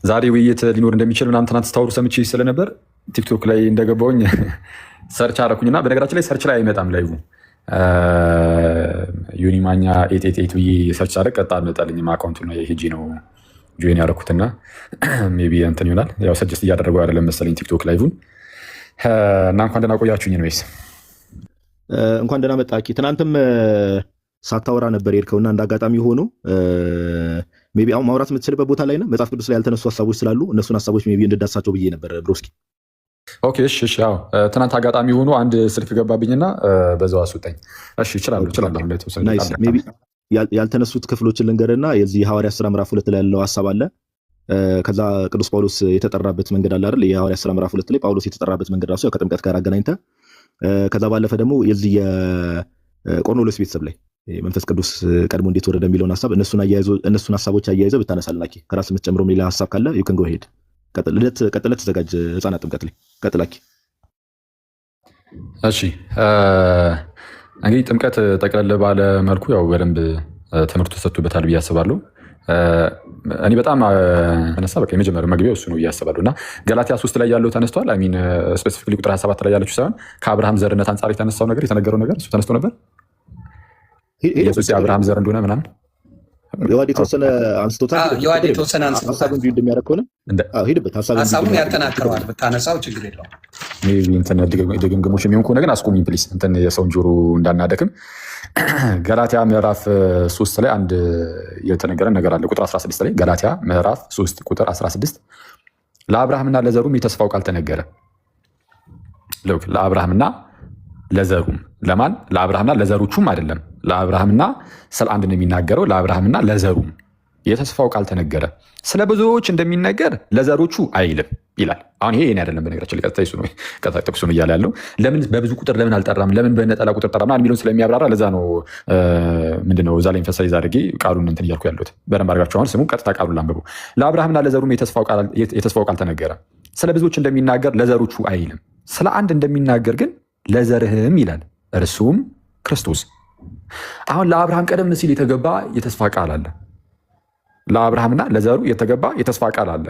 ዛሬ ውይይት ሊኖር እንደሚችል ምናምን ትናንት ስታወሩ ሰምቼ ስለነበር ቲክቶክ ላይ እንደገባውኝ ሰርች አደረኩኝና በነገራችን ላይ ሰርች ላይ አይመጣም ላይቭ ዩኒ ማኛ 888 ብዬ ሰርች አደረግ ቀጥታ አልመጣልኝም። አካውንቱ ነው ሄጂ ነው ጆይን ያደረኩትና ሜይ ቢ እንትን ይሆናል። ያው ሰጀስት እያደረገው አይደለም መሰለኝ ቲክቶክ ላይቭን እና እንኳን ደህና ቆያችሁኝ ነው ወይስ እንኳን ደህና መጣ። ትናንትም ሳታወራ ነበር የሄድከውና እንደ አጋጣሚ ሆኖ ሜይ ቢ አሁን ማውራት የምትችልበት ቦታ ላይ ነው። መጽሐፍ ቅዱስ ላይ ያልተነሱ ሀሳቦች ስላሉ እነሱን ሀሳቦች ሜይ ቢ እንድዳሳቸው ብዬ ነበር ብሮስኪ። ኦኬ እሺ እሺ። ያው ትናንት አጋጣሚ ሆኖ አንድ ስልክ ገባብኝና በዛው አስወጣኝ። እሺ እችላለሁ። አሁን ላይ ተወሰነ ናይስ። ሜይ ቢ ያልተነሱት ክፍሎችን ልንገርና የዚህ ሐዋርያት ሥራ ምዕራፍ 2 ላይ ያለው ሀሳብ አለ። ከዛ ቅዱስ ጳውሎስ የተጠራበት መንገድ አለ አይደል? የሐዋርያት ሥራ ምዕራፍ 2 ላይ ጳውሎስ የተጠራበት መንገድ ራሱ ያው ከጥምቀት ጋር አገናኝተ ከዛ ባለፈ ደግሞ የዚህ የቆርኔሌዎስ ቤተሰብ ላይ መንፈስ ቅዱስ ቀድሞ እንዴት ወረደ የሚለውን ሀሳብ እነሱን ሀሳቦች አያይዘው ብታነሳልን አኪ ከራስ የምትጨምረው ሌላ ሀሳብ ካለ you can go ahead። ቀጥለ ተዘጋጅ። ህፃናት ጥምቀት ላይ ቀጥል አኪ። እሺ እንግዲህ ጥምቀት ጠቅለል ባለ መልኩ ያው በደንብ ትምህርቱ ተሰጥቶበታል ብዬ አስባለሁ። እኔ በጣም ተነሳ በቃ የመጀመሪያው መግቢያው እሱ ነው ብዬ አስባለሁ። እና ገላትያ 3 ላይ ያለው ተነስቷል። አይ ሚን ስፔሲፊክሊ ቁጥር 27 ላይ ያለችው ሳይሆን ከአብርሃም ዘርነት አንጻር የተነሳው ነገር የተነገረው ነገር እሱ ተነስቶ ነበር። ኢየሱስ የአብርሃም ዘር እንደሆነ ምናምን የዋዲ ተወሰነ አንስቶታል። የዋዲ ተወሰነ አንስቶታል። ሀሳቡን ቢልድ የሚያደርግ ከሆነ ሂድበት። ሀሳቡን ያጠናክረዋል። ብታነሳው ችግር የለውም። ሜይ ቢ እንትን ድግምግሞች የሚሆን ከሆነ ግን አስቁሚኝ ፕሊስ፣ እንትን የሰውን ጆሮ እንዳናደክም። ገላትያ ምዕራፍ 3 ላይ አንድ የተነገረን ነገር አለ። ቁጥር 16 ላይ ገላትያ ምዕራፍ 3 ቁጥር 16 ለአብርሃምና ለዘሩም የተስፋው ቃል ተነገረ። ለአብርሃምና ለዘሩም ለማን? ለአብርሃምና ለዘሮቹም አይደለም። ለአብርሃምና ስለ አንድ ነው የሚናገረው። ለአብርሃምና ለዘሩም የተስፋው ቃል ተነገረ። ስለ ብዙዎች እንደሚነገር ለዘሮቹ አይልም ይላል። አሁን ይሄ አይደለም በነገራችን ላይ ቀጥታ ነው ጥቅሱ ነው እያለ ያለው። ለምን በብዙ ቁጥር ለምን አልጠራም፣ ለምን በነጠላ ቁጥር ጠራም የሚለውን ስለሚያብራራ ለዛ ነው ምንድነው እዛ ላይ ኢንፈሳይዝ አድርጌ ቃሉን እንትን እያልኩ ያለሁት። በደንብ አድርጋችሁ አሁን ስሙ፣ ቀጥታ ቃሉን ላንብቡ። ለአብርሃምና ለዘሩም የተስፋው ቃል ተነገረ። ስለ ብዙዎች እንደሚናገር ለዘሮቹ አይልም። ስለ አንድ እንደሚናገር ግን ለዘርህም ይላል፣ እርሱም ክርስቶስ። አሁን ለአብርሃም ቀደም ሲል የተገባ የተስፋ ቃል አለ። ለአብርሃምና ለዘሩ የተገባ የተስፋ ቃል አለ።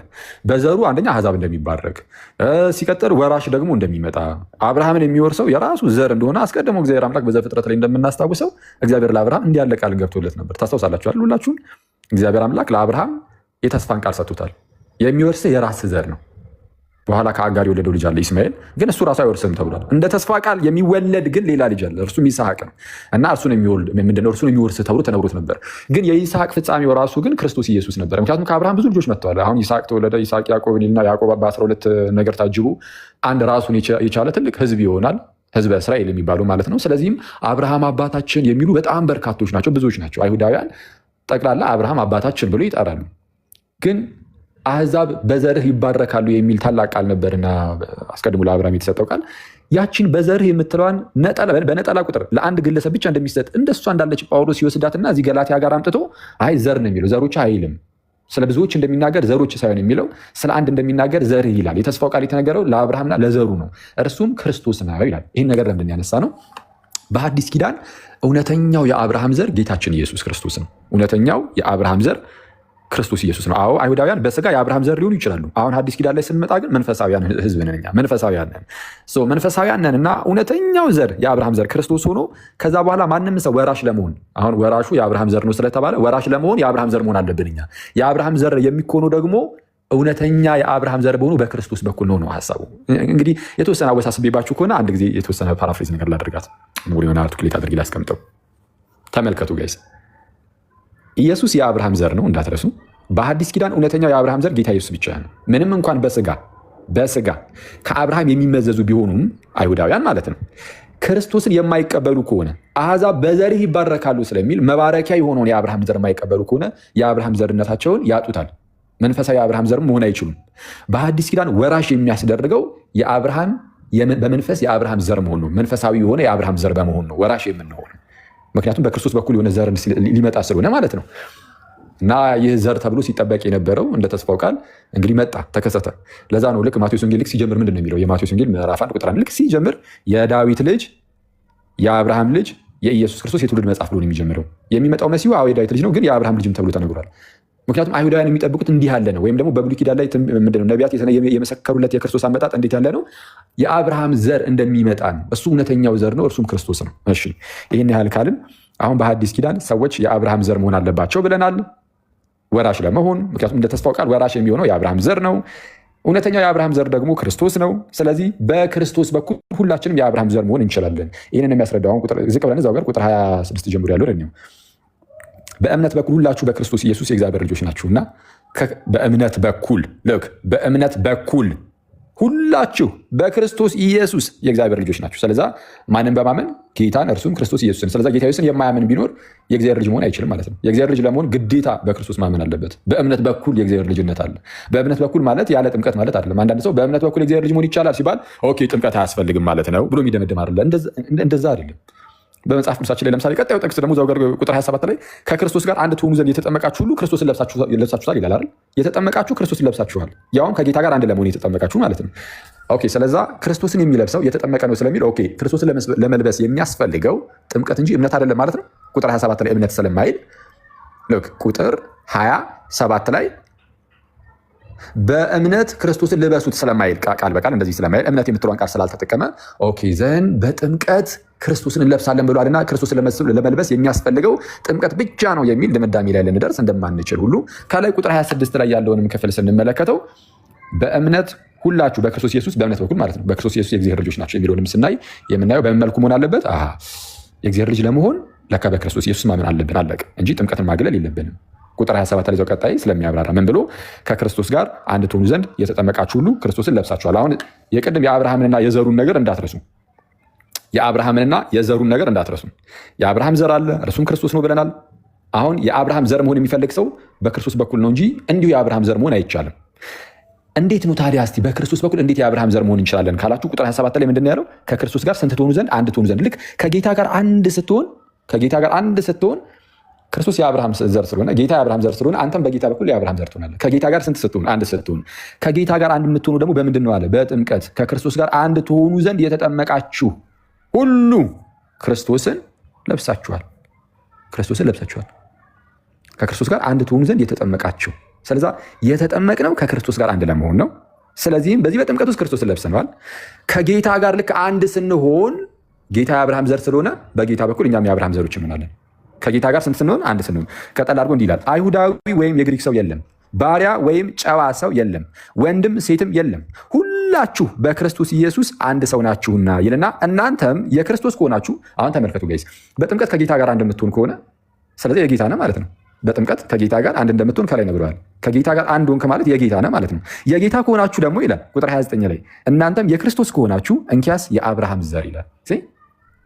በዘሩ አንደኛ አሕዛብ እንደሚባረክ ሲቀጥል ወራሽ ደግሞ እንደሚመጣ አብርሃምን የሚወርሰው የራሱ ዘር እንደሆነ አስቀድሞ እግዚአብሔር አምላክ በዘፍጥረት ላይ እንደምናስታውሰው እግዚአብሔር ለአብርሃም እንዲህ ያለ ቃል ገብቶለት ነበር። ታስታውሳላችኋል ሁላችሁም። እግዚአብሔር አምላክ ለአብርሃም የተስፋን ቃል ሰጥቶታል። የሚወርስህ የራስ ዘር ነው። በኋላ ከአጋር የወለደው ልጅ አለ ኢስማኤል፣ ግን እሱ ራሱ አይወርስም ተብሏል። እንደ ተስፋ ቃል የሚወለድ ግን ሌላ ልጅ አለ፣ እርሱም ይስሐቅ ነው እና እርሱን የሚወርስ ተብሎ ተነግሮት ነበር። ግን የይስሐቅ ፍጻሜው ራሱ ግን ክርስቶስ ኢየሱስ ነበር። ምክንያቱም ከአብርሃም ብዙ ልጆች መጥተዋል። አሁን ይስሐቅ ተወለደ፣ ይስሐቅ ያዕቆብን እና ያዕቆብ በ12 ነገር ታጅቡ አንድ ራሱን የቻለ ትልቅ ህዝብ ይሆናል፣ ህዝበ እስራኤል የሚባሉ ማለት ነው። ስለዚህም አብርሃም አባታችን የሚሉ በጣም በርካቶች ናቸው፣ ብዙዎች ናቸው። አይሁዳውያን ጠቅላላ አብርሃም አባታችን ብሎ ይጠራሉ። ግን አሕዛብ በዘርህ ይባረካሉ የሚል ታላቅ ቃል ነበርና አስቀድሞ ለአብርሃም የተሰጠው ቃል ያቺን በዘርህ የምትለዋን በነጠላ ቁጥር ለአንድ ግለሰብ ብቻ እንደሚሰጥ እንደሷ እንዳለች ጳውሎስ ይወስዳትና እዚህ ገላትያ ጋር አምጥቶ አይ ዘር ነው የሚለው፣ ዘሮች አይልም። ስለ ብዙዎች እንደሚናገር ዘሮች ሳይሆን የሚለው ስለ አንድ እንደሚናገር ዘርህ ይላል። የተስፋው ቃል የተነገረው ለአብርሃምና ለዘሩ ነው፣ እርሱም ክርስቶስ ነው ይላል። ይህን ነገር ለምንድን ያነሳ ነው? በሐዲስ ኪዳን እውነተኛው የአብርሃም ዘር ጌታችን ኢየሱስ ክርስቶስ ነው። እውነተኛው የአብርሃም ዘር ክርስቶስ ኢየሱስ ነው። አዎ አይሁዳውያን በስጋ የአብርሃም ዘር ሊሆኑ ይችላሉ። አሁን ሐዲስ ኪዳን ላይ ስንመጣ ግን መንፈሳዊያን ህዝብ ነን እኛ፣ መንፈሳዊያን ነን። መንፈሳዊያን ነን እና እውነተኛው ዘር የአብርሃም ዘር ክርስቶስ ሆኖ ከዛ በኋላ ማንም ሰው ወራሽ ለመሆን አሁን ወራሹ የአብርሃም ዘር ነው ስለተባለ ወራሽ ለመሆን የአብርሃም ዘር መሆን አለብን እኛ። የአብርሃም ዘር የሚኮኑ ደግሞ እውነተኛ የአብርሃም ዘር በሆኑ በክርስቶስ በኩል ነው ሀሳቡ። እንግዲህ የተወሰነ አወሳስቤባችሁ ከሆነ አንድ ጊዜ የተወሰነ ፓራፍሬዝ ነገር ላደርጋት፣ ሙሉ የሆነ አርቲኩሌት አድርጌ ላስቀምጠው። ተመልከቱ ጋይስ፣ ኢየሱስ የአብርሃም ዘር ነው እንዳትረሱ። በሐዲስ ኪዳን እውነተኛው የአብርሃም ዘር ጌታ ኢየሱስ ብቻ ነው። ምንም እንኳን በስጋ ከአብርሃም የሚመዘዙ ቢሆኑም አይሁዳውያን ማለት ነው፣ ክርስቶስን የማይቀበሉ ከሆነ አሕዛብ በዘርህ ይባረካሉ ስለሚል መባረኪያ የሆነውን የአብርሃም ዘር የማይቀበሉ ከሆነ የአብርሃም ዘርነታቸውን ያጡታል። መንፈሳዊ የአብርሃም ዘርም መሆን አይችሉም። በሐዲስ ኪዳን ወራሽ የሚያስደርገው የአብርሃም በመንፈስ የአብርሃም ዘር መሆን ነው። መንፈሳዊ የሆነ የአብርሃም ዘር በመሆን ነው ወራሽ የምንሆን። ምክንያቱም በክርስቶስ በኩል የሆነ ዘር ሊመጣ ስለሆነ ማለት ነው። እና ይህ ዘር ተብሎ ሲጠበቅ የነበረው እንደ ተስፋው ቃል እንግዲህ መጣ፣ ተከሰተ። ለዛ ነው ልክ ማቴዎስ ወንጌል ልክ ሲጀምር ምንድን ነው የሚለው? የማቴዎስ ወንጌል ምዕራፍ 1 ቁጥር 1 ልክ ሲጀምር የዳዊት ልጅ የአብርሃም ልጅ የኢየሱስ ክርስቶስ የትውልድ መጽሐፍ ብሎ ነው የሚጀምረው። የሚመጣው መሲሁ የዳዊት ልጅ ነው፣ ግን የአብርሃም ልጅም ተብሎ ተነግሯል። ምክንያቱም አይሁዳውያን የሚጠብቁት እንዲህ ያለ ነው። ወይም ደግሞ በብሉይ ኪዳን ላይ ምንድነው ነቢያት የመሰከሩለት የክርስቶስ አመጣጥ እንዴት ያለ ነው? የአብርሃም ዘር እንደሚመጣ ነው። እሱ እውነተኛው ዘር ነው፣ እርሱም ክርስቶስ ነው። እሺ ይህን ያህል ካልን አሁን በሐዲስ ኪዳን ሰዎች የአብርሃም ዘር መሆን አለባቸው ብለናል፣ ወራሽ ለመሆን። ምክንያቱም እንደ ተስፋው ቃል ወራሽ የሚሆነው የአብርሃም ዘር ነው። እውነተኛው የአብርሃም ዘር ደግሞ ክርስቶስ ነው። ስለዚህ በክርስቶስ በኩል ሁላችንም የአብርሃም ዘር መሆን እንችላለን። ይህንን የሚያስረዳው ዝቅ ብለን እዛው ጋር ቁጥር 26 ጀምሮ ያለው ነው። በእምነት በኩል ሁላችሁ በክርስቶስ ኢየሱስ የእግዚአብሔር ልጆች ናችሁና በእምነት በኩል ሁላችሁ በክርስቶስ ኢየሱስ የእግዚአብሔር ልጆች ናችሁ። ስለዛ ማንን በማመን ጌታን እርሱም ክርስቶስ ኢየሱስን። ስለዛ ጌታ ኢየሱስን የማያምን ቢኖር የእግዚአብሔር ልጅ መሆን አይችልም ማለት ነው። የእግዚአብሔር ልጅ ለመሆን ግዴታ በክርስቶስ ማመን አለበት። በእምነት በኩል የእግዚአብሔር ልጅነት አለ። በእምነት በኩል ማለት ያለ ጥምቀት ማለት አይደለም። አንዳንድ ሰው በእምነት በኩል የእግዚአብሔር ልጅ መሆን ይቻላል ሲባል ኦኬ ጥምቀት አያስፈልግም ማለት ነው ብሎ የሚደመድም አይደለም። እንደዛ አይደለም። በመጽሐፍ ቅዱሳችን ላይ ለምሳሌ ቀጣዩ ጥቅስ ደግሞ እዛው ጋር ቁጥር 27 ላይ ከክርስቶስ ጋር አንድ ትሆኑ ዘንድ የተጠመቃችሁ ሁሉ ክርስቶስን ለብሳችኋል ይላል አይደል? የተጠመቃችሁ ክርስቶስን ለብሳችኋል፣ ያውም ከጌታ ጋር አንድ ለመሆን የተጠመቃችሁ ማለት ነው። ኦኬ ስለዛ ክርስቶስን የሚለብሰው የተጠመቀ ነው ስለሚል ኦኬ ክርስቶስን ለመልበስ የሚያስፈልገው ጥምቀት እንጂ እምነት አይደለም ማለት ነው። ቁጥር 27 ላይ እምነት ስለማይል ቁጥር 27 ላይ በእምነት ክርስቶስን ልበሱት ስለማይል ቃል በቃል እንደዚህ ስለማይል እምነት የምትለዋን ቃል ስላልተጠቀመ ኦኬ ዘን በጥምቀት ክርስቶስን እንለብሳለን ብሏልና ክርስቶስን ለመልበስ የሚያስፈልገው ጥምቀት ብቻ ነው የሚል ድምዳሜ ላይ ልንደርስ እንደማንችል ሁሉ ከላይ ቁጥር 26 ላይ ያለውንም ክፍል ስንመለከተው በእምነት ሁላችሁ በክርስቶስ ኢየሱስ በእምነት በኩል ማለት ነው በክርስቶስ ኢየሱስ የእግዚአብሔር ልጆች ናቸው የሚለውንም ስናይ የምናየው በምን መልኩ መሆን አለበት? የእግዚአብሔር ልጅ ለመሆን ለካ በክርስቶስ ኢየሱስ ማመን አለብን አለቀ እንጂ ጥምቀትን ማግለል የለብንም። ቁጥር 27 ላይ ቀጣይ ስለሚያብራራ ምን ብሎ ከክርስቶስ ጋር አንድ ትሆኑ ዘንድ የተጠመቃችሁ ሁሉ ክርስቶስን ለብሳችኋል። አሁን የቅድም የአብርሃምንና የዘሩን ነገር እንዳትረሱ። የአብርሃም ዘር አለ፣ እርሱም ክርስቶስ ነው ብለናል። አሁን የአብርሃም ዘር መሆን የሚፈልግ ሰው በክርስቶስ በኩል ነው እንጂ እንዲሁ የአብርሃም ዘር መሆን አይቻልም። እንዴት ነው ታዲያ? እስቲ በክርስቶስ በኩል እንዴት የአብርሃም ዘር መሆን እንችላለን ካላችሁ ቁጥር 27 ላይ ምንድን ነው ያለው? ከክርስቶስ ጋር ስንት ትሆኑ ዘንድ አንድ ትሆኑ ዘንድ። ልክ ከጌታ ጋር አንድ ስትሆን ክርስቶስ የአብርሃም ዘር ስለሆነ ጌታ የአብርሃም ዘር ስለሆነ አንተም በጌታ በኩል የአብርሃም ዘር ትሆናለህ። ከጌታ ጋር ስንት ስትሆን? አንድ ስትሆን። ከጌታ ጋር አንድ የምትሆኑ ደግሞ በምንድን ነው አለ? በጥምቀት። ከክርስቶስ ጋር አንድ ትሆኑ ዘንድ የተጠመቃችሁ ሁሉ ክርስቶስን ለብሳችኋል። ከክርስቶስ ጋር አንድ ትሆኑ ዘንድ የተጠመቃችሁ። ስለዛ የተጠመቅነው ከክርስቶስ ጋር አንድ ለመሆን ነው። ስለዚህም በዚህ በጥምቀት ውስጥ ክርስቶስን ለብሰነዋል። ከጌታ ጋር ልክ አንድ ስንሆን ጌታ የአብርሃም ዘር ስለሆነ በጌታ በኩል እኛም የአብርሃም ዘሮች እንሆናለን። ከጌታ ጋር ስንት ስንሆን? አንድ ስንሆን። ቀጠል አድርጎ እንዲህ ይላል፣ አይሁዳዊ ወይም የግሪክ ሰው የለም፣ ባሪያ ወይም ጨዋ ሰው የለም፣ ወንድም ሴትም የለም፣ ሁላችሁ በክርስቶስ ኢየሱስ አንድ ሰው ናችሁና ይልና እናንተም የክርስቶስ ከሆናችሁ። አሁን ተመልከቱ ጋይስ፣ በጥምቀት ከጌታ ጋር አንድ የምትሆን ከሆነ ስለዚህ የጌታ ነህ ማለት ነው። በጥምቀት ከጌታ ጋር አንድ እንደምትሆን ከላይ ነው ብለዋል። ከጌታ ጋር አንድ ሆንክ ማለት የጌታ ነህ ማለት ነው። የጌታ ከሆናችሁ ደግሞ ይላል ቁጥር 29 ላይ እናንተም የክርስቶስ ከሆናችሁ እንኪያስ የአብርሃም ዘር ይላል።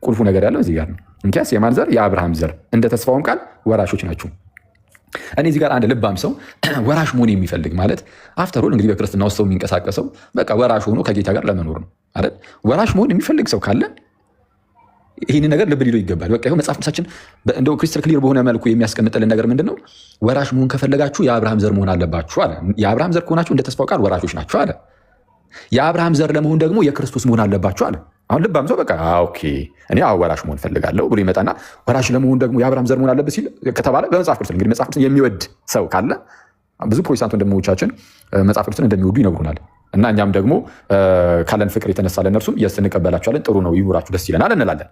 ቁልፉ ነገር ያለው እዚህ ጋር ነው። እንኪያስ የማን ዘር? የአብርሃም ዘር፣ እንደ ተስፋውም ቃል ወራሾች ናችሁ። እኔ እዚህ ጋር አንድ ልባም ሰው ወራሽ መሆን የሚፈልግ ማለት አፍተሮል እንግዲህ በክርስትና ውስጥ ሰው የሚንቀሳቀሰው በቃ ወራሽ ሆኖ ከጌታ ጋር ለመኖር ነው አይደል? ወራሽ መሆን የሚፈልግ ሰው ካለ ይህንን ነገር ልብ ሊለው ይገባል። በቃ ይኸው መጽሐፍ ቅዱሳችን እንደው ክሪስታል ክሊር በሆነ መልኩ የሚያስቀምጥልን ነገር ምንድን ነው? ወራሽ መሆን ከፈለጋችሁ የአብርሃም ዘር መሆን አለባችሁ አለ። የአብርሃም ዘር ከሆናችሁ እንደ ተስፋው ቃል ወራሾች ናችሁ አለ። የአብርሃም ዘር ለመሆን ደግሞ የክርስቶስ መሆን አለባችሁ አለ። አሁን ልባም ሰው በቃ ኦኬ እኔ ወራሽ መሆን ፈልጋለሁ ብሎ ይመጣና ወራሽ ለመሆን ደግሞ የአብርሃም ዘር መሆን አለበት ሲል ከተባለ በመጽሐፍ ቅዱስ እንግዲህ መጽሐፍ ቅዱስን የሚወድ ሰው ካለ ብዙ ፕሮቴስታንት ወንድሞቻችን መጽሐፍ ቅዱስን እንደሚወዱ ይነግሩናል። እና እኛም ደግሞ ካለን ፍቅር የተነሳ ለእነርሱም የስ እንቀበላቸዋለን፣ ጥሩ ነው ይኑራችሁ፣ ደስ ይለናል እንላለን።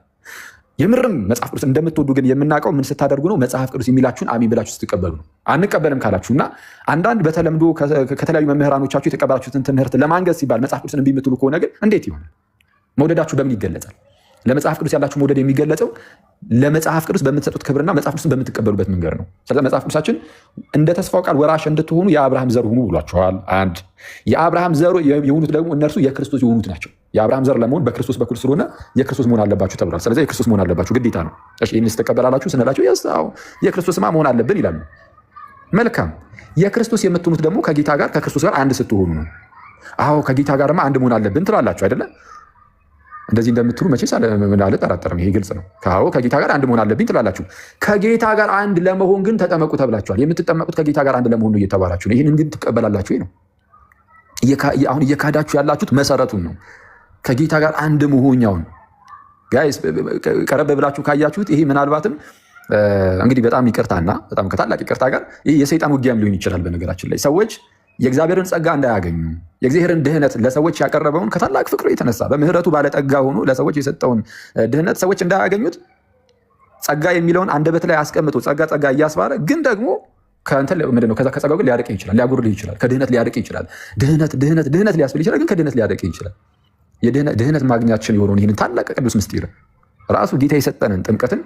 የምርም መጽሐፍ ቅዱስ እንደምትወዱ ግን የምናውቀው ምን ስታደርጉ ነው? መጽሐፍ ቅዱስ የሚላችሁን አሚን ብላችሁ ስትቀበሉ ነው። አንቀበልም ካላችሁ እና አንዳንድ በተለምዶ ከተለያዩ መምህራኖቻችሁ የተቀበላችሁትን ትምህርት ለማንገዝ ሲባል መጽሐፍ ቅዱስን እምቢ የምትሉ ከሆነ ግን እንዴት ይሆናል? መውደዳችሁ በምን ይገለጻል? ለመጽሐፍ ቅዱስ ያላችሁ መውደድ የሚገለጸው ለመጽሐፍ ቅዱስ በምትሰጡት ክብርና መጽሐፍ ቅዱስን በምትቀበሉበት መንገድ ነው። ስለዚህ መጽሐፍ ቅዱሳችን እንደ ተስፋው ቃል ወራሽ እንድትሆኑ የአብርሃም ዘር ሁኑ ብሏቸዋል። አንድ የአብርሃም ዘር የሆኑት ደግሞ እነርሱ የክርስቶስ የሆኑት ናቸው። የአብርሃም ዘር ለመሆን በክርስቶስ በኩል ስለሆነ የክርስቶስ መሆን አለባችሁ ተብሏል። ስለዚህ የክርስቶስ መሆን አለባችሁ ግዴታ ነው። ይህን ስትቀበላላችሁ ስንላቸው የክርስቶስማ መሆን አለብን ይላሉ። መልካም። የክርስቶስ የምትሆኑት ደግሞ ከጌታ ጋር ከክርስቶስ ጋር አንድ ስትሆኑ ነው። አዎ ከጌታ ጋርማ አንድ መሆን አለብን ትላላችሁ አይደለ? እንደዚህ እንደምትሉ መቼስ አልጠራጠርም። ይሄ ግልጽ ነው። ከጌታ ጋር አንድ መሆን አለብኝ ትላላችሁ። ከጌታ ጋር አንድ ለመሆን ግን ተጠመቁ ተብላችኋል። የምትጠመቁት ከጌታ ጋር አንድ ለመሆን ነው እየተባላችሁ ነው። ይህንን ግን ትቀበላላችሁ ነው። አሁን እየካዳችሁ ያላችሁት መሰረቱን ነው። ከጌታ ጋር አንድ መሆኛውን ጋይስ ቀረብ ብላችሁ ካያችሁት ይሄ ምናልባትም እንግዲህ በጣም ይቅርታና በጣም ከታላቅ ይቅርታ ጋር ይህ የሰይጣን ውጊያም ሊሆን ይችላል። በነገራችን ላይ ሰዎች የእግዚአብሔርን ጸጋ እንዳያገኙ የእግዚአብሔርን ድህነት ለሰዎች ያቀረበውን ከታላቅ ፍቅሩ የተነሳ በምህረቱ ባለጠጋ ሆኖ ለሰዎች የሰጠውን ድህነት ሰዎች እንዳያገኙት ጸጋ የሚለውን አንደበት ላይ አስቀምጦ ጸጋ እያስባለ ግን ደግሞ ምንድነው ከጸጋው ግን ሊያርቅ ይችላል፣ ሊያጎርልህ ይችላል፣ ከድህነት ሊያርቅ ይችላል። ድህነት ሊያስብል ይችላል፣ ግን ከድህነት ሊያርቅ ይችላል። ድህነት ማግኛችን የሆነውን ይህንን ታላቅ ቅዱስ ምስጢር ራሱ ጌታ የሰጠንን ጥምቀትን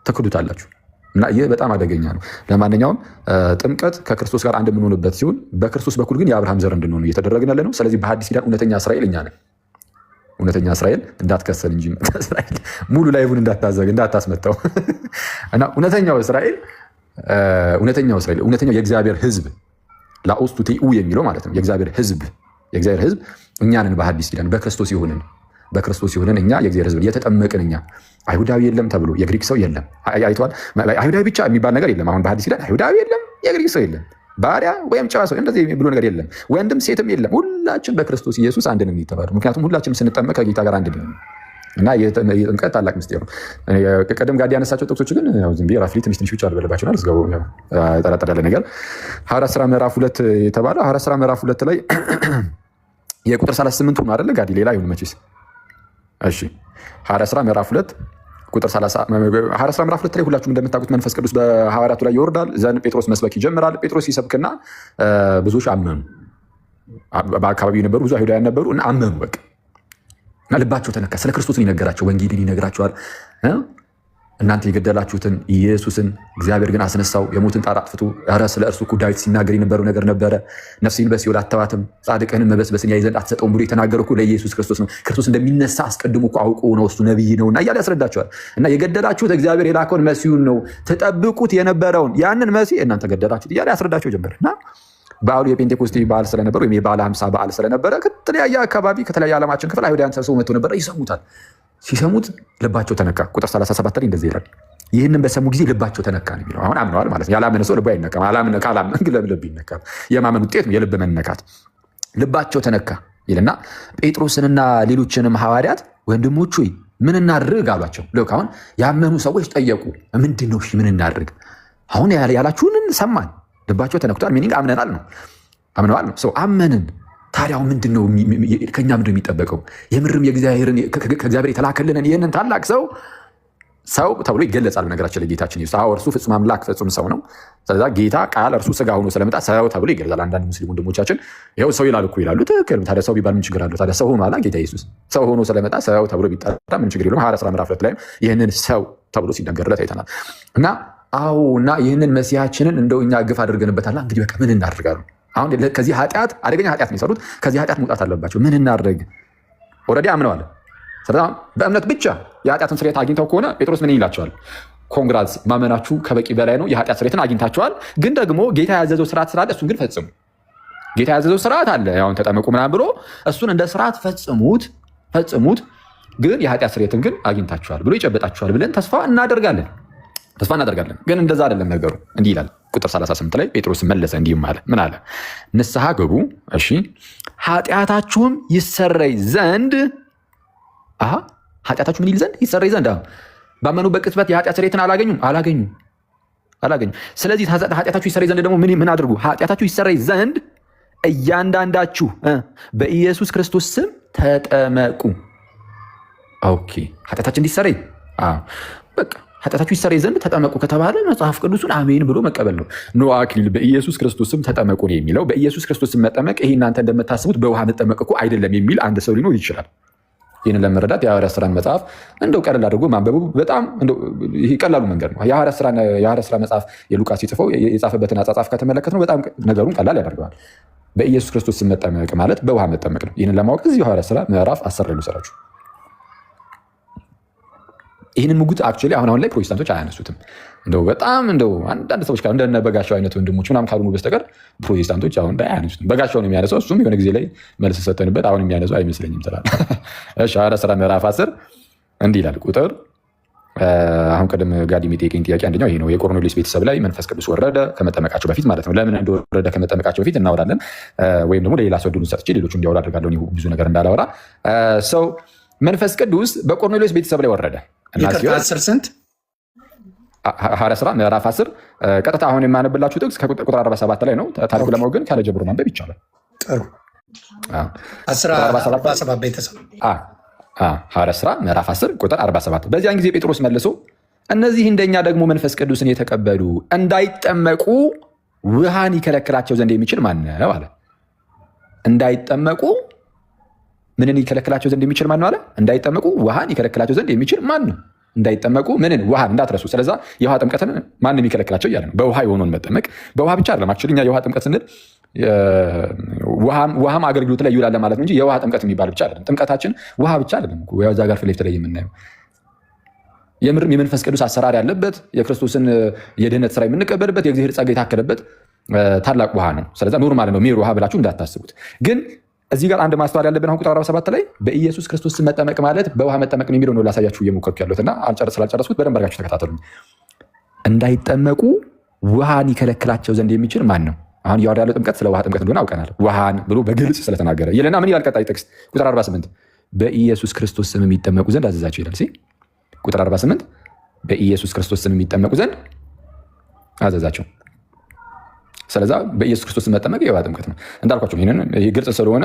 ትክዱታላችሁ እና ይህ በጣም አደገኛ ነው። ለማንኛውም ጥምቀት ከክርስቶስ ጋር አንድ የምንሆንበት ሲሆን በክርስቶስ በኩል ግን የአብርሃም ዘር እንድንሆን እየተደረግን ያለ ነው። ስለዚህ በሐዲስ ኪዳን እውነተኛ እስራኤል እኛ ነን። እውነተኛ እስራኤል እንዳትከሰል እንጂ እስራኤል ሙሉ ላይቡን እንዳታስመታው እና እውነተኛው የእግዚአብሔር ሕዝብ ላኦስቱ ቴኡ የሚለው ማለት ነው። የእግዚአብሔር ሕዝብ እኛንን በሐዲስ ኪዳን በክርስቶስ የሆንን እኛ የእግዚአብሔር ሕዝብ የተጠመቅን እኛ አይሁዳዊ የለም ተብሎ የግሪክ ሰው የለም። አይተዋል። አይሁዳዊ ብቻ የሚባል ነገር የለም። አሁን በሐዲስ ኪዳን አይሁዳዊ የለም፣ የግሪክ ሰው የለም፣ ባሪያ ወይም ጨዋ ሰው እንደዚህ ብሎ ነገር የለም። ወንድም ሴትም የለም። ሁላችን በክርስቶስ ኢየሱስ አንድ ነን የተባለው ምክንያቱም ሁላችንም ስንጠመቅ ከጌታ ጋር አንድ ነን እና የጥምቀት ታላቅ ምስጢር ነው። ቅድም ጋር ያነሳቸው ጥቅሶች ግን ዝም ብዬ ራፍሊ ትንሽ ብቻ አልበለባቸውናል። እስገቡ ጠረጠር ያለ ነገር ሐዋርያት ሥራ ምዕራፍ 2 የተባለው ሐዋርያት ሥራ ምዕራፍ 2 ላይ የቁጥር 38 ሆኖ አይደለ ጋዲ ሌላ ይሁን መቼስ። እሺ ሐዋርያት ሥራ ምዕራፍ 2 ቁጥር 30 ሐዋርያት ሥራ ምዕራፍ 2 ላይ ሁላችሁም እንደምታውቁት መንፈስ ቅዱስ በሐዋርያቱ ላይ ይወርዳል። ዘንድ ጴጥሮስ መስበክ ይጀምራል። ጴጥሮስ ሲሰብክና ብዙዎች አመኑ። በአካባቢው የነበሩ ብዙ አይሁዳውያን ነበሩ እና አመኑ በቃ እና ልባቸው ተነካ። ስለ ክርስቶስን ይነገራቸው፣ ወንጌልን ይነግራቸዋል። እናንተ የገደላችሁትን ኢየሱስን እግዚአብሔር ግን አስነሳው፣ የሞትን ጣር አጥፍቶ። ኧረ ስለ እርሱ እኮ ዳዊት ሲናገር የነበረው ነገር ነበረ። ነፍሴን በሲኦል አተዋትም፣ ጻድቅህንም መበስበስን ያይ ዘንድ አትሰጠውም ብሎ የተናገረው እኮ ለኢየሱስ ክርስቶስ ነው። ክርስቶስ እንደሚነሳ አስቀድሞ እኮ አውቆ ነው፣ እሱ ነቢይ ነው እና እያለ ያስረዳቸዋል። እና የገደላችሁት እግዚአብሔር የላከውን መሲሁን ነው፣ ትጠብቁት የነበረውን ያንን መሲህ እናንተ ገደላችሁት እያለ ያስረዳቸው ጀመር። እና በዓሉ የፔንቴኮስቴ በዓል ስለነበረ ወይም የበዓለ ሃምሳ በዓል ስለነበረ ከተለያየ አካባቢ ከተለያየ ዓለማችን ክፍል አይሁዳውያን ሰብስበው መጥተው ነበረ፣ ይሰሙታል። ሲሰሙት ልባቸው ተነካ። ቁጥር 37 ላይ እንደዚህ ይላል፣ ይህንን በሰሙ ጊዜ ልባቸው ተነካ ነው የሚለው። አሁን አምነዋል ማለት ነው። ያላመነ ሰው ልቡ አይነካም። ካላመን ግን ልብ ይነካል። የማመን ውጤት ነው የልብ መነካት። ልባቸው ተነካ ይልና ጴጥሮስንና ሌሎችንም ሐዋርያት ወንድሞች ሆይ ምን እናድርግ አሏቸው። ልክ አሁን ያመኑ ሰዎች ጠየቁ፣ ምንድን ነው ምን እናድርግ? አሁን ያላችሁንን ሰማን፣ ልባቸው ተነክቷል። ሚኒንግ አምነናል ነው፣ አምነዋል ነው። ሰው አመንን። ታዲያው ምንድን ነው ከእኛ ምንድን ነው የሚጠበቀው? የምርም ከእግዚአብሔር የተላከልንን ይህንን ታላቅ ሰው ተብሎ ይገለጻል። ነገራችን ላይ ጌታችን ኢየሱስ እርሱ ፍጹም አምላክ ፍጹም ሰው ነው። ስለዛ ጌታ ቃል እርሱ ስጋ ሆኖ ስለመጣ ሰው ተብሎ ይገለጻል። አንዳንድ ሙስሊም ወንድሞቻችን ይኸው ሰው ይላሉ እኮ ይላሉ። ትክክል። ታዲያ ሰው ቢባል ምን ችግር አለው? ታዲያ ሰው ሆኖ አላ ጌታ ኢየሱስ ሰው ሆኖ ስለመጣ ሰው ተብሎ ቢጠራ ምን ችግር የለውም። ሐዋርያት ሥራ ምዕራፍ 2 ላይ ይህንን ሰው ተብሎ ሲነገርለት አይተናል። እና እና ይህንን መሲሐችንን እንደው እኛ ግፍ አድርገንበታል። እንግዲህ በቃ ምን እናድርጋለን? አሁን ከዚህ ኃጢአት አደገኛ ኃጢአት ነው የሰሩት። ከዚህ ኃጢአት መውጣት አለባቸው። ምን እናድርግ? ኦልሬዲ አምነዋል። በእምነት ብቻ የኃጢአትን ስርየት አግኝተው ከሆነ ጴጥሮስ ምን ይላቸዋል? ኮንግራትስ፣ ማመናችሁ ከበቂ በላይ ነው። የኃጢአት ስርየትን አግኝታቸዋል። ግን ደግሞ ጌታ ያዘዘው ስርዓት ስላለ እሱን ግን ፈጽሙ። ጌታ ያዘዘው ስርዓት አለ፣ ያውን ተጠመቁ ምናምን ብሎ እሱን እንደ ስርዓት ፈጽሙት። ግን የኃጢአት ስርየትን ግን አግኝታቸዋል ብሎ ይጨበጣቸዋል ብለን ተስፋ እናደርጋለን። ግን እንደዛ አይደለም ነገሩ። እንዲህ ይላል ቁጥር 38 ላይ ጴጥሮስ መለሰ እንዲህም አለ። ምን አለ? ንስሐ ግቡ፣ እሺ፣ ኃጢአታችሁም ይሰረይ ዘንድ ኃጢአታችሁ ምን ይል ዘንድ? ይሰረይ ዘንድ። ባመኑበት ቅጽበት የኃጢአት ስርየትን አላገኙም። ስለዚህ ኃጢአታችሁ ይሰረይ ዘንድ ደግሞ ምን አድርጉ? ኃጢአታችሁ ይሰረይ ዘንድ እያንዳንዳችሁ በኢየሱስ ክርስቶስ ስም ተጠመቁ። ኦኬ፣ ኃጢአታችን እንዲሰረይ በቃ ኃጢአታችሁ ይሰረይ ዘንድ ተጠመቁ ከተባለ መጽሐፍ ቅዱሱን አሜን ብሎ መቀበል ነው። ኖ አክሊል በኢየሱስ ክርስቶስ ስም ተጠመቁ ነው የሚለው። በኢየሱስ ክርስቶስ ስም መጠመቅ ይሄ እናንተ እንደምታስቡት በውሃ መጠመቅ እኮ አይደለም የሚል አንድ ሰው ሊኖር ይችላል። ይህንን ለመረዳት የሐዋርያት ሥራን መጽሐፍ እንደው ቀለል አድርጎ ማንበቡ በጣም ይሄ ቀላሉ መንገድ ነው። የሐዋርያት ሥራ መጽሐፍ የሉቃስ ሲጽፈው የጻፈበትን አጻጻፍ ከተመለከት ነው በጣም ነገሩን ቀላል ያደርገዋል። በኢየሱስ ክርስቶስ ስም መጠመቅ ማለት በውሃ መጠመቅ ነው። ይህንን ለማወቅ እዚህ የሐዋርያት ሥራ ምዕራፍ 10 ላይ ልውሰዳችሁ። ይህንን ሙግት አክቹዋሊ አሁን ላይ ፕሮቴስታንቶች አያነሱትም። በጣም አንዳንድ ሰዎች እንደነ በጋሻው አይነት ወንድሞች ምናምን ካልሆኑ በስተቀር ፕሮቴስታንቶች አሁን ላይ አያነሱትም። በጋሻው ነው የሚያነሳው። እሱም የሆነ ጊዜ ላይ መልስ ሰተንበት አሁን የሚያነሱ አይመስለኝም ስላለ። እሺ ሐዋርያት ሥራ ምዕራፍ 10 እንዲህ ይላል ቁጥር አሁን ቀደም ጋዲ የሚጠይቀኝ ጥያቄ አንደኛው ይሄ ነው። የቆርኔሌዎስ ቤተሰብ ላይ መንፈስ ቅዱስ ወረደ ከመጠመቃቸው በፊት ማለት ነው። ለምን እንደወረደ ከመጠመቃቸው በፊት እናወራለን፣ ወይም ደግሞ ለሌላ ሰው ዕድሉን ሰጥቼ ሌሎቹ እንዲያወሩ አድርጋለሁ ብዙ ነገር እንዳላወራ። ሰው መንፈስ ቅዱስ በቆርኔሌዎስ ቤተሰብ ላይ ወረደ። 10 ስንት ሐዋርያት ሥራ ምዕራፍ 10 ቀጥታ አሁን የማነብላችሁ ጥቅስ ከቁጥር 47 ላይ ነው። ታሪኩ ለማወቅ ግን ካለ ጀምሮ ማንበብ ይቻላል። ጥሩ 47 ቤተሰብ ሐዋርያት ሥራ ምዕራፍ 10 ቁጥር 47 በዚያን ጊዜ ጴጥሮስ መልሶ እነዚህ እንደኛ ደግሞ መንፈስ ቅዱስን የተቀበሉ እንዳይጠመቁ ውሃን ይከለክላቸው ዘንድ የሚችል ማን ነው አለ። እንዳይጠመቁ ምንን ይከለክላቸው ዘንድ የሚችል ማን ነው አለ። እንዳይጠመቁ ውሃን ይከለክላቸው ዘንድ የሚችል ማን ነው? እንዳይጠመቁ ምንን? ውሃን እንዳትረሱ። ስለዛ የውሃ ጥምቀትን ማንም ይከለክላቸው እያለ ነው። በውሃ የሆነውን መጠመቅ በውሃ ብቻ አይደለም። አክቹዋሊ እኛ የውሃ ጥምቀት ስንል ውሃም አገልግሎት ላይ ይውላል ማለት ነው እንጂ የውሃ ጥምቀት የሚባል ብቻ አይደለም። ጥምቀታችን ውሃ ብቻ አይደለም። እዛ ጋር ፊት ለፊት ላይ የምናየው የምርም የመንፈስ ቅዱስ አሰራር ያለበት የክርስቶስን የድህነት ስራ የምንቀበልበት የእግዚአብሔር ጸጋ የታከለበት ታላቅ ውሃ ነው። ስለዛ ኖርማል ነው ሜር ውሃ ብላችሁ እንዳታስቡት። ግን እዚህ ጋር አንድ ማስተዋል ያለብን አሁን ቁጥር 47 ላይ በኢየሱስ ክርስቶስ መጠመቅ ማለት በውሃ መጠመቅ ነው የሚለው ነው ላሳያችሁ እየሞከርኩ ያለሁት እና ስላልጨረስኩት በደንብ አድርጋችሁ ተከታተሉ። እንዳይጠመቁ ውሃን ይከለክላቸው ዘንድ የሚችል ማን ነው? አሁን እያወራ ያለው ጥምቀት ስለ ውሃ ጥምቀት እንደሆነ አውቀናል። ውሃን ብሎ በግልጽ ስለተናገረ ይልና ምን ይላል ቀጣይ ጥቅስ ቁጥር 48 በኢየሱስ ክርስቶስ ስም የሚጠመቁ ዘንድ አዘዛቸው ይላል። ቁጥር 48 በኢየሱስ ክርስቶስ ስም የሚጠመቁ ዘንድ አዘዛቸው። ስለዛ በኢየሱስ ክርስቶስ መጠመቅ የውሃ ጥምቀት ነው እንዳልኳቸው። ይህንን ግልጽ ስለሆነ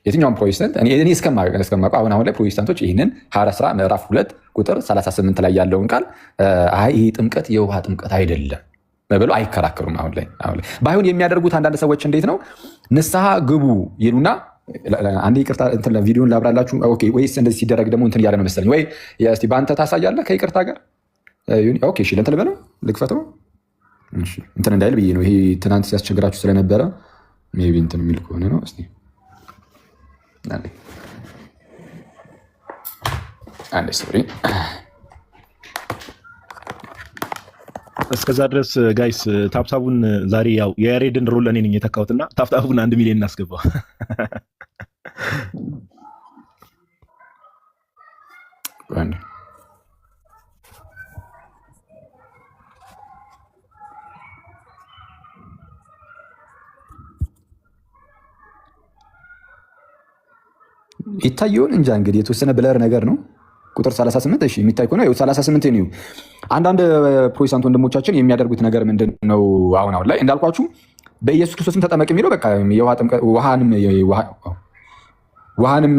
የትኛውም ፕሮቴስታንት እኔ እስከማውቀው አሁን ላይ ፕሮቴስታንቶች ይህንን ሐዋርያት ሥራ ምዕራፍ 2 ቁጥር 38 ላይ ያለውን ቃል ይህ ጥምቀት የውሃ ጥምቀት አይደለም ብለው አይከራከሩም። አሁን ላይ ባይሆን የሚያደርጉት አንዳንድ ሰዎች እንዴት ነው ንስሐ ግቡ ይሉና አንድ ይቅርታ ቪዲዮን ላብራላችሁ። ወይስ እንደዚህ ሲደረግ ደግሞ እንትን እያለ ነው መሰለኝ ወይ እስቲ በአንተ ታሳያለህ ከይቅርታ ጋር እሺ ለእንትን ልበለው ልክፈተው እንትን እንዳይል ብዬ ነው። ይሄ ትናንት ሲያስቸግራችሁ ስለነበረ ሜይ ቢ እንትን የሚል ከሆነ ነው። እስቲ አንዴ ሶሪ። እስከዛ ድረስ ጋይስ ታፕታቡን ዛሬ ያው የያሬድን ሮል እኔ ነኝ የተካሁትና ታፕታቡን 1 ሚሊዮን እናስገባ። ይታየውን እንጃ እንግዲህ የተወሰነ ብለር ነገር ነው። ቁጥር 38 እሺ የሚታይ ከሆነ 38 ነው። አንዳንድ ፕሮቴስታንት ወንድሞቻችን የሚያደርጉት ነገር ምንድን ነው? አሁን ላይ እንዳልኳችሁ በኢየሱስ ክርስቶስም ተጠመቅ የሚለው በቃ ውሃንም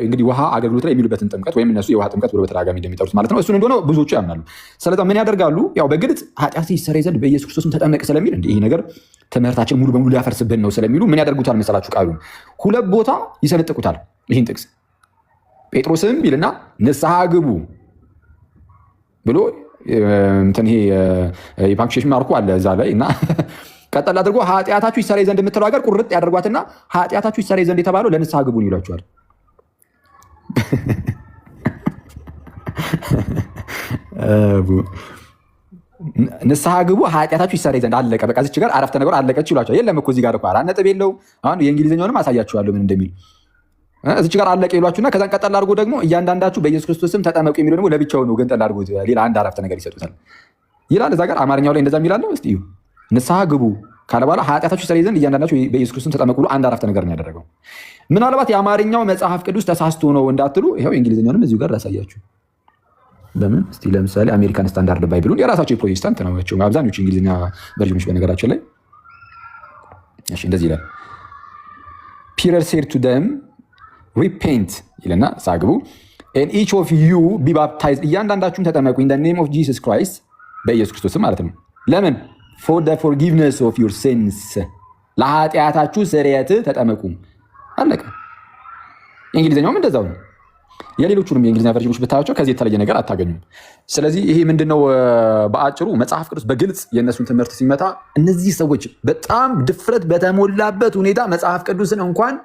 እንግዲህ ውሃ አገልግሎት ላይ የሚሉበትን ጥምቀት ወይም እነሱ የውሃ ጥምቀት ብሎ በተደጋጋሚ እንደሚጠሩት ማለት ነው። እሱን እንደሆነ ብዙዎቹ ያምናሉ። ስለዛ ምን ያደርጋሉ? ያው በግልጽ ኃጢአት ይሰረይ ዘንድ በኢየሱስ ክርስቶስም ተጠመቅ ስለሚል ይህ ነገር ትምህርታችን ሙሉ በሙሉ ሊያፈርስብን ነው ስለሚሉ ምን ያደርጉታል መሰላችሁ? ቃሉን 2 ቦታ ይሰነጥቁታል። ይህን ጥቅስ ጴጥሮስም ይልና ንስሐ ግቡ ብሎ እንትን ይሄ የፓንክሽን ማርኩ አለ እዛ ላይ እና ቀጠል አድርጎ ኃጢአታችሁ ይሰረይ ዘንድ የምትለው ሀገር ቁርጥ ያደርጓትና ኃጢአታችሁ ይሰረይ ዘንድ የተባለው ለንስሐ ግቡን ይሏቸዋል። ንስሐ ግቡ ኃጢአታችሁ ይሰረይ ዘንድ አለቀ። በቃ እዚች ጋር አረፍተ ነገር አለቀች ይሏቸዋል። የለም እኮ እዚህ ጋር እኮ 4 ነጥብ የለውም። አሁን የእንግሊዝኛውንም አሳያችኋለሁ ምን እንደሚል እዚች ጋር አለቀ ይሏችሁና ከዛን ቀጠል አድርጎ ደግሞ እያንዳንዳችሁ በኢየሱስ ክርስቶስ ስም ተጠመቁ የሚለው ደግሞ ለብቻው ነው ገንጠል አድርጎ ሌላ አንድ አረፍተ ነገር ይሰጡታል ይላል። እዛ ጋር አማርኛው ላይ እንደዛ የሚላለው እስቲ እዩ። ንስሐ ግቡ ካለ በኋላ ኃጢአታችሁ ይሰረይ ዘንድ እያንዳንዳችሁ በኢየሱስ ክርስቶስ ተጠመቁ ብሎ አንድ አረፍተ ነገር ነው ያደረገው። ምናልባት የአማርኛው መጽሐፍ ቅዱስ ተሳስቶ ነው እንዳትሉ ይኸው የእንግሊዝኛውንም እዚሁ ጋር ላሳያችሁ። ለምን እስቲ ለምሳሌ አሜሪካን ስታንዳርድ ባይብሉን የራሳቸው የፕሮቴስታንት ናቸው አብዛኞቹ እንግሊዝኛ ቨርዥኖች በነገራችን ላይ። እሺ እንደዚህ ይላል ፒተር ሴድ ቱ ደም ሪፔንት ይልና ሳግቡ and each of you be baptized እያንዳንዳችሁም ተጠመቁ in the name of Jesus Christ በኢየሱስ ክርስቶስ ማለት ነው። ለምን for the forgiveness of your sins ለኃጢአታችሁ ስርየት ተጠመቁ አለቀ። እንግሊዝኛውም እንደዛው ነው። የሌሎቹንም የእንግሊዝኛ ቨርዥኖች ብታያቸው ከዚህ የተለየ ነገር አታገኙም። ስለዚህ ይሄ ምንድነው በአጭሩ መጽሐፍ ቅዱስ በግልጽ የእነሱን ትምህርት ሲመታ እነዚህ ሰዎች በጣም ድፍረት በተሞላበት ሁኔታ መጽሐፍ ቅዱስን እንኳን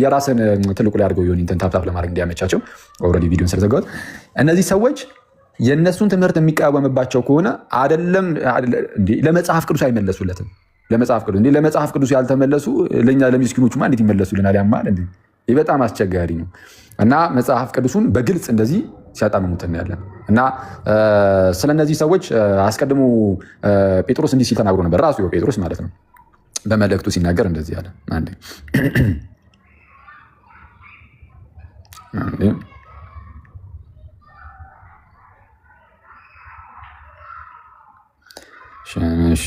የራስን ትልቁ ላይ አድርገው ይሆን ኢንተን ታፕታፕ ለማድረግ እንዲያመቻቸው ኦልሬዲ ቪዲዮን ስለዘጋሁት እነዚህ ሰዎች የእነሱን ትምህርት የሚቃወምባቸው ከሆነ አይደለም ለመጽሐፍ ቅዱስ አይመለሱለትም። ለመጽሐፍ ቅዱስ ያልተመለሱ ለእኛ ለሚስኪኖቹማ እንዴት ይመለሱልናል? ያማል እንዴ! ይህ በጣም አስቸጋሪ ነው እና መጽሐፍ ቅዱሱን በግልጽ እንደዚህ ሲያጣምሙት እናያለን። እና ስለነዚህ ሰዎች አስቀድሞ ጴጥሮስ እንዲህ ሲል ተናግሮ ነበር። ራሱ ጴጥሮስ ማለት ነው በመልእክቱ ሲናገር እንደዚህ አለ። እሺ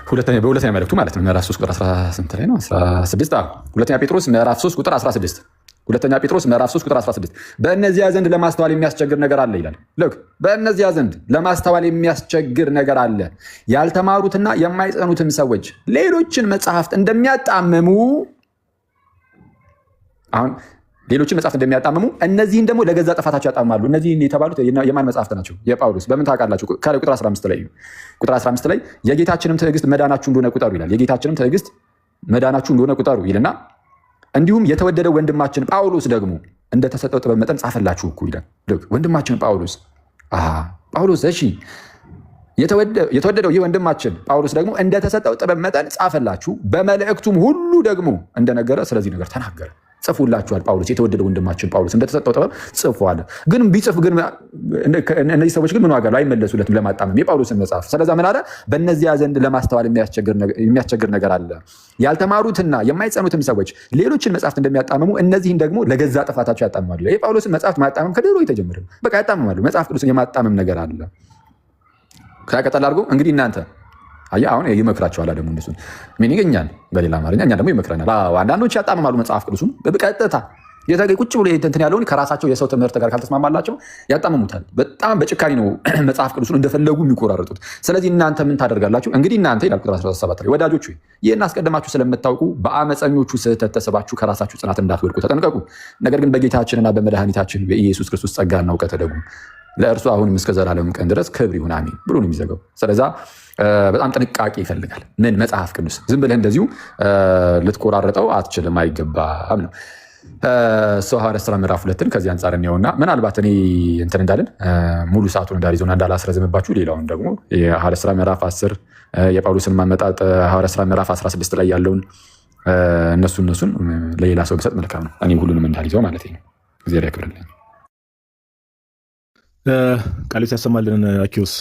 በሁለተኛ መልእክቱ ማለት ነው ምዕራፍ 3 ቁጥር 18 ላይ ነው 16 ሁለተኛ ጴጥሮስ ምዕራፍ 3 ቁጥር 16 ሁለተኛ ጴጥሮስ ምዕራፍ 3 ቁጥር 16 በእነዚያ ዘንድ ለማስተዋል የሚያስቸግር ነገር አለ ይላል። ልክ በእነዚያ ዘንድ ለማስተዋል የሚያስቸግር ነገር አለ፣ ያልተማሩትና የማይጸኑትም ሰዎች ሌሎችን መጽሐፍት እንደሚያጣምሙ አሁን ሌሎችን መጽሐፍት እንደሚያጣምሙ እነዚህን ደግሞ ለገዛ ጥፋታቸው ያጣምማሉ። እነዚህ የተባሉት የማን መጽሐፍት ናቸው? የጳውሎስ። በምን ታውቃላችሁ? ከላይ ቁጥር 15 ላይ ቁጥር 15 ላይ የጌታችንም ትዕግስት መዳናችሁ እንደሆነ ቁጠሩ ይላል። የጌታችንም ትዕግስት መዳናችሁ እንደሆነ ቁጠሩ ይልና እንዲሁም የተወደደው ወንድማችን ጳውሎስ ደግሞ እንደተሰጠው ጥበብ መጠን ጻፈላችሁ እኮ ይላል። ልክ ወንድማችን ጳውሎስ እሺ፣ የተወደደው ይህ ወንድማችን ጳውሎስ ደግሞ እንደተሰጠው ጥበብ መጠን ጻፈላችሁ፣ በመልእክቱም ሁሉ ደግሞ እንደነገረ ስለዚህ ነገር ተናገረ። ጽፉላችኋል። ጳውሎስ የተወደደ ወንድማችን ጳውሎስ እንደተሰጠው ጥበብ ጽፏል። ግን ቢጽፍ ግን እነዚህ ሰዎች ግን ምን ዋጋ አለው? አይመለሱለትም ለማጣመም የጳውሎስን መጽሐፍ። ስለዛ ምን አለ? በእነዚያ ዘንድ ለማስተዋል የሚያስቸግር ነገር አለ፣ ያልተማሩትና የማይጸኑትም ሰዎች ሌሎችን መጽሐፍት እንደሚያጣምሙ እነዚህን ደግሞ ለገዛ ጥፋታቸው ያጣምማሉ። የጳውሎስን መጽሐፍት ማጣመም ከድሮ የተጀመረ በቃ ያጣምማሉ። መጽሐፍ ቅዱስን የማጣመም ነገር አለ። ከቀጠል አድርጎ እንግዲህ እናንተ አሁን ይመክራቸዋል ደግሞ እነሱን ምን ይገኛል? በሌላ አማርኛ እኛ ደግሞ ይመክረናል። አንዳንዶች ያጣምማሉ መጽሐፍ ቅዱስን በቀጥታ ቁጭ ብሎ እንትን ያለውን ከራሳቸው የሰው ትምህርት ጋር ካልተስማማላቸው ያጣምሙታል። በጣም በጭካኔ ነው መጽሐፍ ቅዱስን እንደፈለጉ የሚቆራረጡት። ስለዚህ እናንተ ምን ታደርጋላችሁ? እንግዲህ እናንተ ይላል ቁጥር 17 ላይ ወዳጆች ይህን አስቀድማችሁ ስለምታውቁ በአመፀኞቹ ስህተት ተስባችሁ ከራሳችሁ ጽናት እንዳትወድቁ ተጠንቀቁ። ነገር ግን በጌታችንና በመድኃኒታችን በኢየሱስ ክርስቶስ ጸጋና እውቀት ተደጉ፣ ለእርሱ አሁንም እስከ ዘላለም ቀን ድረስ ክብር ይሁን አሜን ብሎ ነው የሚዘጋው። ስለዛ በጣም ጥንቃቄ ይፈልጋል። ምን መጽሐፍ ቅዱስ ዝም ብለህ እንደዚሁ ልትቆራረጠው አትችልም፣ አይገባም ነው። ሰው ሐዋርያት ሥራ ምዕራፍ 2ን ከዚህ አንጻር እንየውና ምናልባት እኔ እንትን እንዳለን ሙሉ ሰዓቱን እንዳልይዘውና እንዳላስረዝምባችሁ ሌላውን ደግሞ የሐዋርያት ሥራ ምዕራፍ 10 የጳውሎስን ማመጣጥ ሐዋርያት ሥራ ምዕራፍ 16 ላይ ያለውን እነሱን ለሌላ ሰው ብሰጥ መልካም ነው። እኔ ሁሉንም እንዳልይዘው ማለት ነው። እግዚአብሔር ያክብርልኝ። ቃል ያሰማልን። አኪዮስ